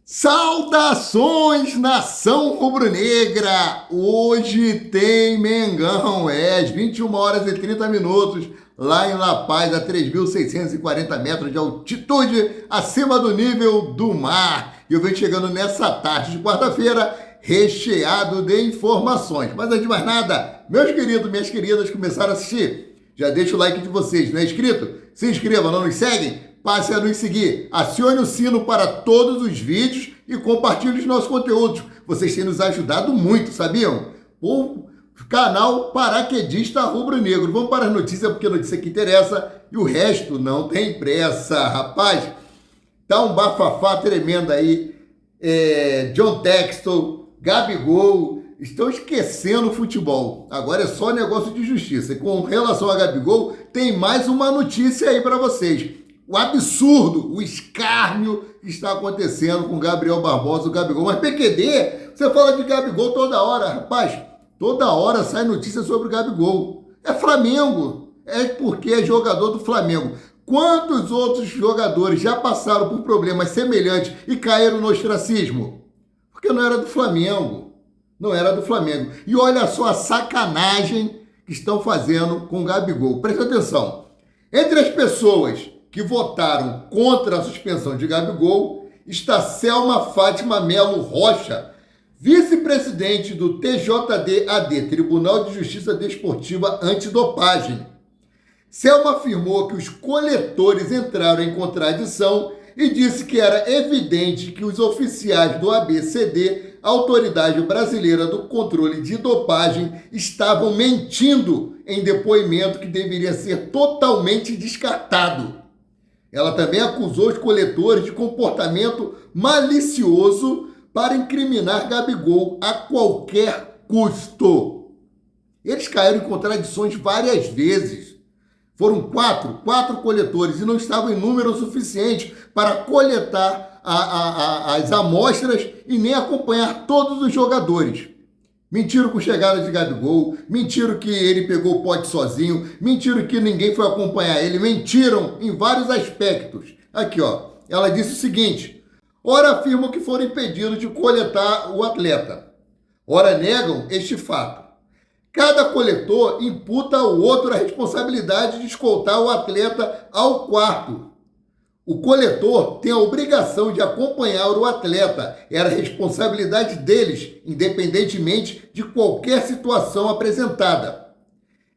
Saudações, nação rubro-negra! Hoje tem Mengão, às 21 horas e 30 minutos, lá em La Paz, a 3.640 metros de altitude, acima do nível do mar. E eu venho chegando nessa tarde de quarta-feira, recheado de informações. Mas antes de mais nada, meus queridos, minhas queridas, começaram a assistir? Já deixa o like de vocês, não é inscrito? Se inscreva, não nos seguem? Passe a nos seguir, acione o sino para todos os vídeos e compartilhe os nossos conteúdos. Vocês têm nos ajudado muito, sabiam? O canal Paraquedista Rubro-Negro. Vamos para as notícias, porque a notícia que interessa e o resto não tem pressa, rapaz. Tá um bafafá tremendo aí. John Textor, Gabigol, estão esquecendo o futebol. Agora é só negócio de justiça. E com relação a Gabigol, tem mais uma notícia aí para vocês. O absurdo, o escárnio que está acontecendo com o Gabriel Barbosa, o Gabigol. Mas PQD, você fala de Gabigol toda hora, rapaz. Toda hora sai notícia sobre o Gabigol. É Flamengo. É porque é jogador do Flamengo. Quantos outros jogadores já passaram por problemas semelhantes e caíram no ostracismo? Porque não era do Flamengo. Não era do Flamengo. E olha só a sacanagem que estão fazendo com o Gabigol. Presta atenção. Entre as pessoas que votaram contra a suspensão de Gabigol está Selma Fátima Melo Rocha, vice-presidente do TJD-AD, Tribunal de Justiça Desportiva Antidopagem. Selma afirmou que os coletores entraram em contradição e disse que era evidente que os oficiais do ABCD, Autoridade Brasileira do Controle de Dopagem, estavam mentindo em depoimento que deveria ser totalmente descartado. Ela também acusou os coletores de comportamento malicioso para incriminar Gabigol a qualquer custo. Eles caíram em contradições várias vezes. Foram quatro coletores e não estavam em número suficiente para coletar as amostras e nem acompanhar todos os jogadores. Mentiram com chegada de Gabigol, mentiram que ele pegou o pote sozinho, mentiram que ninguém foi acompanhar ele, mentiram em vários aspectos. Aqui, ó, ela disse o seguinte: ora afirmam que foram impedidos de coletar o atleta, ora negam este fato. Cada coletor imputa ao outro a responsabilidade de escoltar o atleta ao quarto. O coletor tem a obrigação de acompanhar o atleta. Era responsabilidade deles, independentemente de qualquer situação apresentada.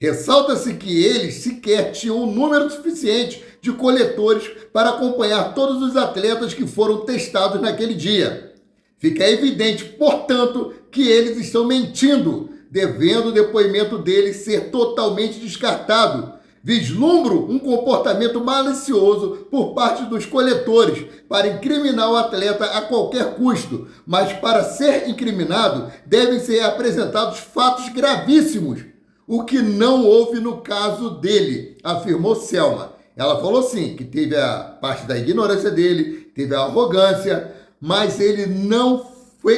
Ressalta-se que eles sequer tinham um número suficiente de coletores para acompanhar todos os atletas que foram testados naquele dia. Fica evidente, portanto, que eles estão mentindo, devendo o depoimento deles ser totalmente descartado. Vislumbro um comportamento malicioso por parte dos coletores para incriminar o atleta a qualquer custo, mas para ser incriminado devem ser apresentados fatos gravíssimos, o que não houve no caso dele, afirmou Selma. Ela falou sim, que teve a parte da ignorância dele, teve a arrogância, mas ele não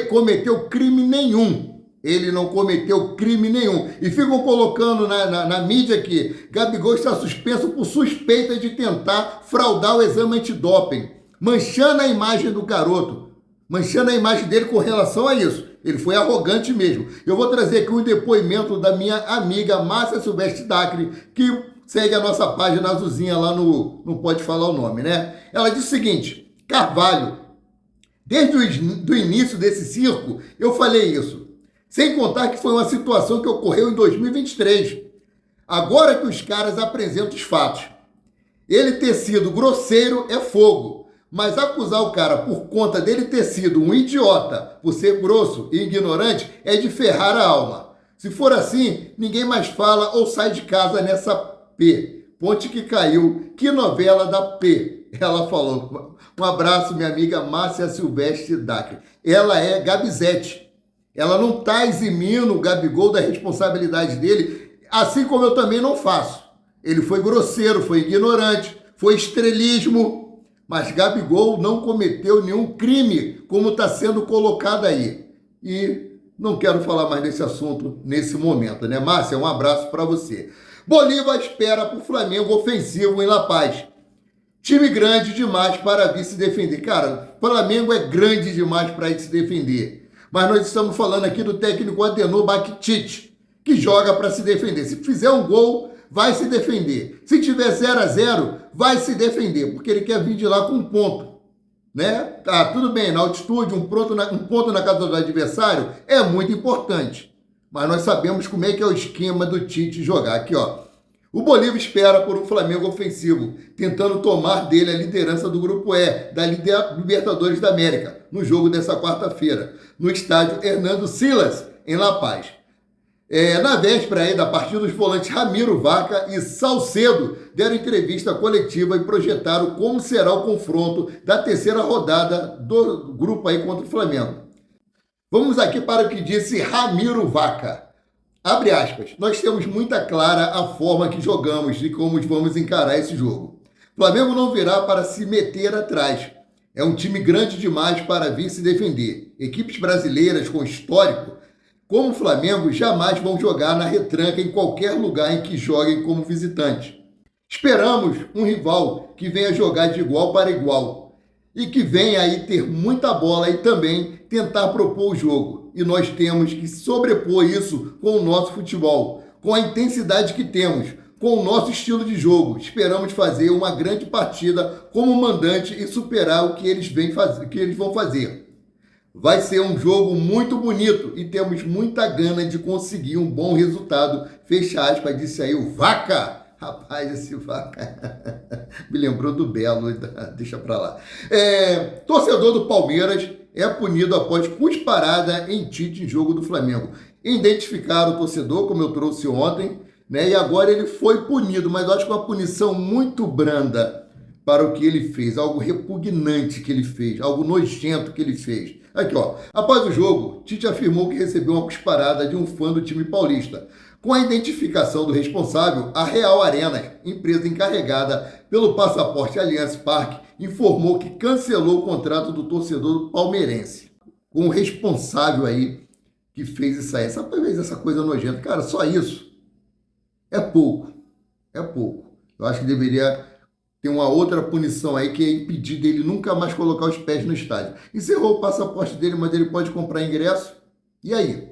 cometeu crime nenhum. Ele não cometeu crime nenhum. E ficam colocando na mídia que Gabigol está suspenso por suspeita de tentar fraudar o exame antidoping, manchando a imagem do garoto, manchando a imagem dele com relação a isso. Ele foi arrogante mesmo. Eu vou trazer aqui um depoimento da minha amiga Márcia Silvestre Dacre, que segue a nossa página azulzinha lá no... Não pode falar o nome, né? Ela diz o seguinte: Carvalho, desde o início desse circo, eu falei isso. Sem contar que foi uma situação que ocorreu em 2023. Agora que os caras apresentam os fatos. Ele ter sido grosseiro é fogo. Mas acusar o cara por conta dele ter sido um idiota, por ser grosso e ignorante, é de ferrar a alma. Se for assim, ninguém mais fala ou sai de casa nessa P. Ponte que caiu. Que novela da P. Ela falou. Um abraço, minha amiga Márcia Silvestre Dacre. Ela é Gabizete. Ela não está eximindo o Gabigol da responsabilidade dele, assim como eu também não faço. Ele foi grosseiro, foi ignorante, foi estrelismo, mas Gabigol não cometeu nenhum crime, como está sendo colocado aí. E não quero falar mais desse assunto nesse momento, né, Márcia? Um abraço para você. Bolívar espera por Flamengo ofensivo em La Paz. Time grande demais para vir se defender. Cara, o Flamengo é grande demais para ir se defender. Mas nós estamos falando aqui do técnico Adenor Baktic, que joga para se defender. Se fizer um gol, vai se defender. Se tiver 0-0, vai se defender, porque ele quer vir de lá com um ponto. Né? Tá, tudo bem, na altitude, um ponto na casa do adversário é muito importante. Mas nós sabemos como é que é o esquema do Tite jogar. Aqui, ó. O Bolívar espera por um Flamengo ofensivo, tentando tomar dele a liderança do Grupo E, da Libertadores da América, no jogo dessa quarta-feira, no estádio Hernando Silas, em La Paz. Na véspera aí da partida, os volantes Ramiro Vaca e Salcedo deram entrevista coletiva e projetaram como será o confronto da terceira rodada do grupo aí contra o Flamengo. Vamos aqui para o que disse Ramiro Vaca. Abre aspas, nós temos muita clara a forma que jogamos e como vamos encarar esse jogo. O Flamengo não virá para se meter atrás. É um time grande demais para vir se defender. Equipes brasileiras com histórico, como o Flamengo, jamais vão jogar na retranca em qualquer lugar em que joguem como visitantes. Esperamos um rival que venha jogar de igual para igual e que venha aí ter muita bola e também tentar propor o jogo. E nós temos que sobrepor isso com o nosso futebol, com a intensidade que temos, com o nosso estilo de jogo. Esperamos fazer uma grande partida como mandante e superar o que eles vão fazer. Vai ser um jogo muito bonito e temos muita gana de conseguir um bom resultado. Fecha aspas, disse aí o Vaca. Rapaz, esse Vaca me lembrou do Belo, deixa pra lá. Torcedor do Palmeiras é punido após cusparada em Tite em jogo do Flamengo. Identificaram o torcedor, como eu trouxe ontem, né? E agora ele foi punido, mas eu acho que uma punição muito branda para o que ele fez, algo repugnante que ele fez, algo nojento que ele fez. Aqui, ó. Após o jogo, Tite afirmou que recebeu uma cusparada de um fã do time paulista. Com a identificação do responsável, a Real Arena, empresa encarregada pelo Passaporte Allianz Parque, informou que cancelou o contrato do torcedor palmeirense. Com o responsável aí que fez isso aí, essa coisa nojenta. Cara, só isso é pouco. É pouco. Eu acho que deveria ter uma outra punição aí que é impedir dele nunca mais colocar os pés no estádio. Encerrou o passaporte dele, mas ele pode comprar ingresso. E aí?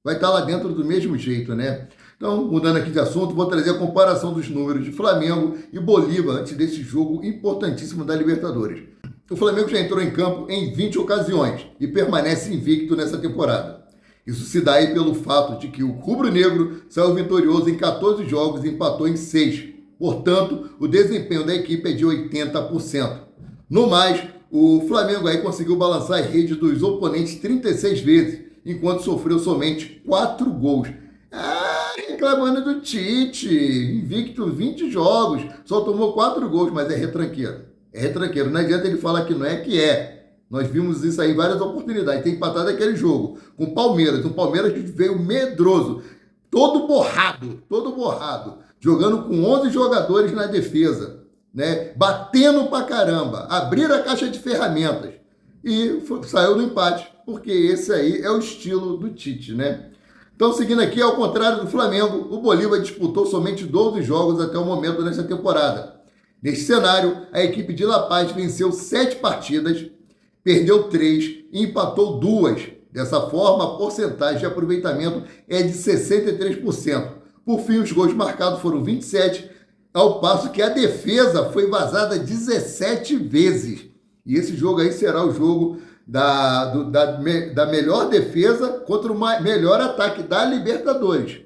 Vai estar lá dentro do mesmo jeito, né? Então, mudando aqui de assunto, vou trazer a comparação dos números de Flamengo e Bolívar antes desse jogo importantíssimo da Libertadores. O Flamengo já entrou em campo em 20 ocasiões e permanece invicto nessa temporada. Isso se dá aí pelo fato de que o rubro-negro saiu vitorioso em 14 jogos e empatou em 6. Portanto, o desempenho da equipe é de 80%. No mais, o Flamengo aí conseguiu balançar a rede dos oponentes 36 vezes, enquanto sofreu somente 4 gols. Reclamando do Tite, invicto 20 jogos, só tomou 4 gols, mas é retranqueiro. É retranqueiro, não adianta ele falar que não é, que é. Nós vimos isso aí em várias oportunidades. Tem empatado aquele jogo com o Palmeiras, um Palmeiras que veio medroso, todo borrado, jogando com 11 jogadores na defesa, né? Batendo pra caramba, abriram a caixa de ferramentas e saiu no empate, porque esse aí é o estilo do Tite, né? Então, seguindo aqui, ao contrário do Flamengo, o Bolívar disputou somente 12 jogos até o momento nessa temporada. Neste cenário, a equipe de La Paz venceu 7 partidas, perdeu 3 e empatou 2. Dessa forma, a porcentagem de aproveitamento é de 63%. Por fim, os gols marcados foram 27, ao passo que a defesa foi vazada 17 vezes. E esse jogo aí será o jogo da melhor defesa contra o melhor ataque da Libertadores.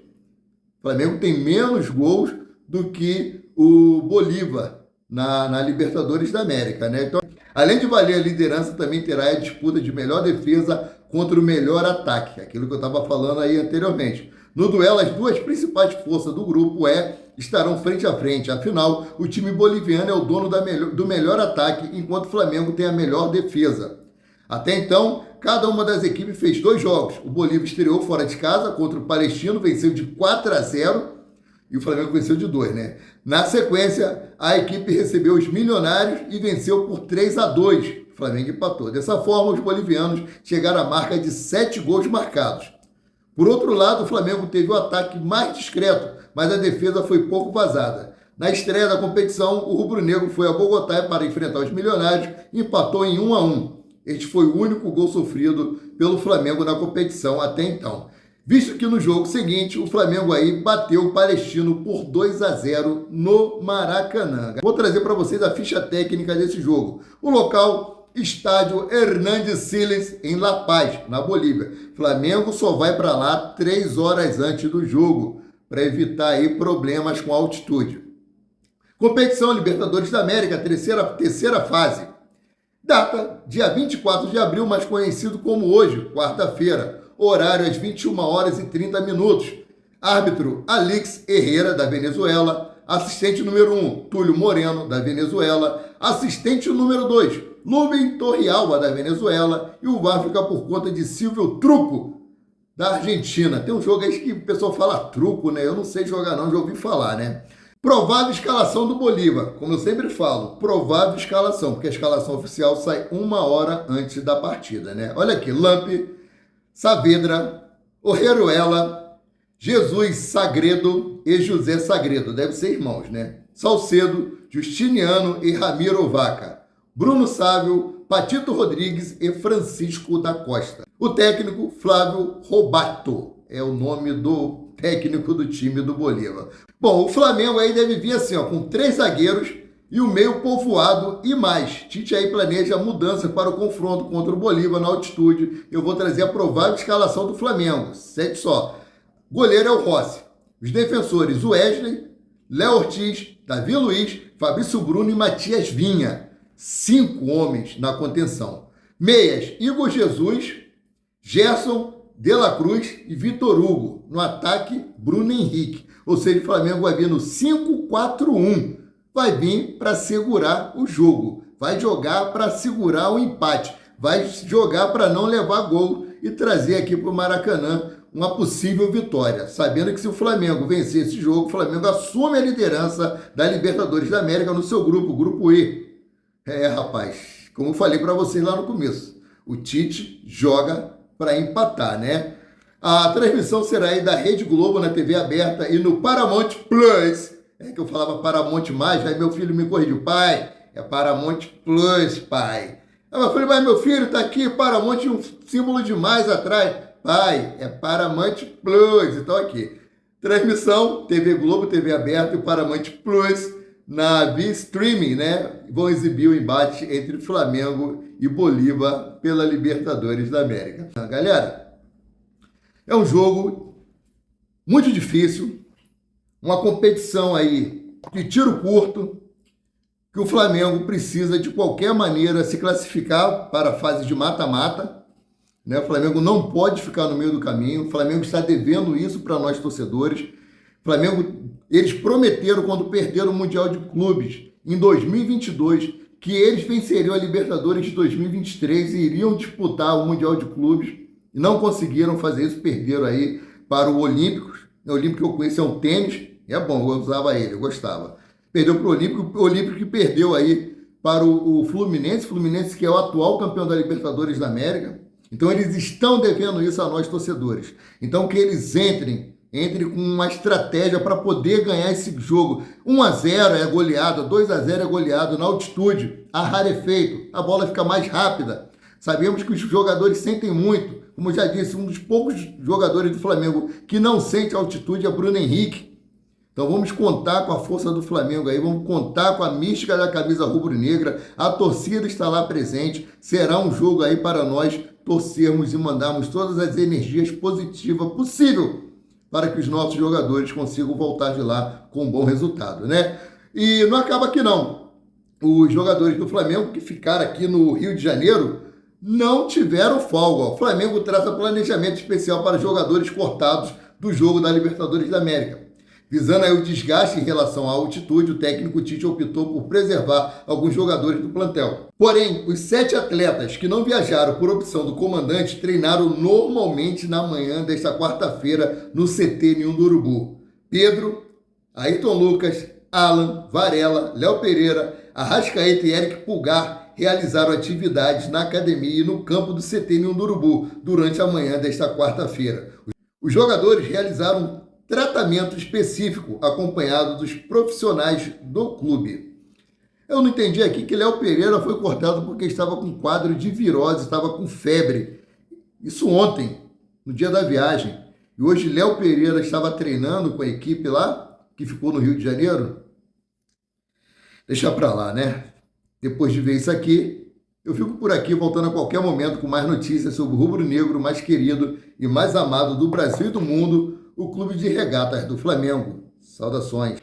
O Flamengo tem menos gols do que o Bolívar na Libertadores da América, né? Então, além de valer a liderança, também terá a disputa de melhor defesa contra o melhor ataque, aquilo que eu estava falando aí anteriormente. No duelo, as duas principais forças do grupo E estarão frente a frente. Afinal, o time boliviano é o dono do melhor ataque, enquanto o Flamengo tem a melhor defesa. Até então, cada uma das equipes fez 2 jogos. O Bolívar estreou fora de casa contra o Palestino, venceu de 4-0 e o Flamengo venceu de 2, né? Na sequência, a equipe recebeu os Milionários e venceu por 3-2. O Flamengo empatou. Dessa forma, os bolivianos chegaram à marca de 7 gols marcados. Por outro lado, o Flamengo teve o ataque mais discreto, mas a defesa foi pouco vazada. Na estreia da competição, o rubro-negro foi a Bogotá para enfrentar os milionários e empatou em 1-1. Este foi o único gol sofrido pelo Flamengo na competição até então. Visto que no jogo seguinte, o Flamengo aí bateu o Palestino por 2-0 no Maracanã. Vou trazer para vocês a ficha técnica desse jogo. O local, estádio Hernández Siles, em La Paz, na Bolívia. Flamengo só vai para lá 3 horas antes do jogo, para evitar aí problemas com a altitude. Competição Libertadores da América, terceira fase. Data, dia 24 de abril, mais conhecido como hoje, quarta-feira. Horário às 21h30. Árbitro, Alix Herrera, da Venezuela. Assistente número 1, Túlio Moreno, da Venezuela. Assistente número 2, Lubin Torrealba, da Venezuela. E o VAR fica por conta de Silvio Truco, da Argentina. Tem um jogo aí que o pessoal fala truco, né? Eu não sei jogar não, já ouvi falar, né? Provável escalação do Bolívar. Como eu sempre falo, provável escalação, porque a escalação oficial sai 1 hora antes da partida, né? Olha aqui, Lampe, Saavedra, Orejuela, Jesus Sagredo e José Sagredo. Deve ser irmãos, né? Salcedo, Justiniano e Ramiro Vaca. Bruno Sávio, Patito Rodrigues e Francisco da Costa. O técnico, Flávio Robato. É o nome do técnico do time do Bolívar. Bom, o Flamengo aí deve vir assim, ó, com 3 zagueiros e o meio povoado e mais. Tite aí planeja mudança para o confronto contra o Bolívar na altitude. Eu vou trazer a provável escalação do Flamengo. 7 só. Goleiro é o Rossi. Os defensores, Wesley, Léo Ortiz, Davi Luiz, Fabrício Bruno e Matias Vinha. 5 homens na contenção. Meias, Igor Jesus, Gerson, De La Cruz e Vitor Hugo. No ataque, Bruno Henrique. Ou seja, o Flamengo vai vir no 5-4-1. Vai vir para segurar o jogo. Vai jogar para segurar o empate. Vai jogar para não levar gol e trazer aqui para o Maracanã uma possível vitória. Sabendo que se o Flamengo vencer esse jogo, o Flamengo assume a liderança da Libertadores da América no seu grupo, Grupo E. Rapaz, como eu falei para vocês lá no começo, o Tite joga para empatar, né? A transmissão será aí da Rede Globo na TV aberta e no Paramount Plus. É que eu falava Paramount+, aí meu filho me corrigiu. Pai, é Paramount Plus, pai. Eu falei, mas meu filho, tá aqui Paramount, um símbolo de mais atrás. Pai, é Paramount Plus, então aqui. Transmissão, TV Globo, TV aberta e Paramount Plus na via streaming, né? Vão exibir o embate entre Flamengo e Bolívar pela Libertadores da América. Galera, é um jogo muito difícil, uma competição aí de tiro curto, que o Flamengo precisa de qualquer maneira se classificar para a fase de mata-mata, né? O Flamengo não pode ficar no meio do caminho, o Flamengo está devendo isso para nós torcedores. O Flamengo, eles prometeram quando perderam o Mundial de Clubes em 2022 que eles venceriam a Libertadores de 2023 e iriam disputar o Mundial de Clubes e não conseguiram fazer isso, perderam aí para o Olímpicos. O Olímpico que eu conheço é um tênis, é bom, eu usava ele, eu gostava. Perdeu para o Olímpico que perdeu aí para o Fluminense que é o atual campeão da Libertadores da América. Então eles estão devendo isso a nós torcedores. Então que eles entrem com uma estratégia para poder ganhar esse jogo. 1-0 é goleado, 2-0 é goleado na altitude, a rarefeito, a bola fica mais rápida. Sabemos que os jogadores sentem muito. Como eu já disse, um dos poucos jogadores do Flamengo que não sente altitude é Bruno Henrique. Então vamos contar com a força do Flamengo aí, vamos contar com a mística da camisa rubro-negra, a torcida está lá presente, será um jogo aí para nós torcermos e mandarmos todas as energias positivas possível para que os nossos jogadores consigam voltar de lá com um bom resultado, né? E não acaba aqui não. Os jogadores do Flamengo que ficaram aqui no Rio de Janeiro não tiveram folga. O Flamengo traça planejamento especial para jogadores cortados do jogo da Libertadores da América. Visando aí o desgaste em relação à altitude, o técnico Tite optou por preservar alguns jogadores do plantel. Porém, os 7 atletas que não viajaram por opção do comandante treinaram normalmente na manhã desta quarta-feira no CT Ninho do Urubu. Pedro, Ayrton Lucas, Alan, Varela, Léo Pereira, Arrascaeta e Eric Pulgar realizaram atividades na academia e no campo do CT Ninho do Urubu durante a manhã desta quarta-feira. Os jogadores realizaram tratamento específico acompanhado dos profissionais do clube. Eu não entendi aqui que Léo Pereira foi cortado porque estava com quadro de virose, estava com febre. Isso ontem, no dia da viagem. E hoje Léo Pereira estava treinando com a equipe lá, que ficou no Rio de Janeiro. Deixa pra lá, né? Depois de ver isso aqui, eu fico por aqui, voltando a qualquer momento com mais notícias sobre o rubro-negro mais querido e mais amado do Brasil e do mundo, o Clube de Regatas do Flamengo. Saudações!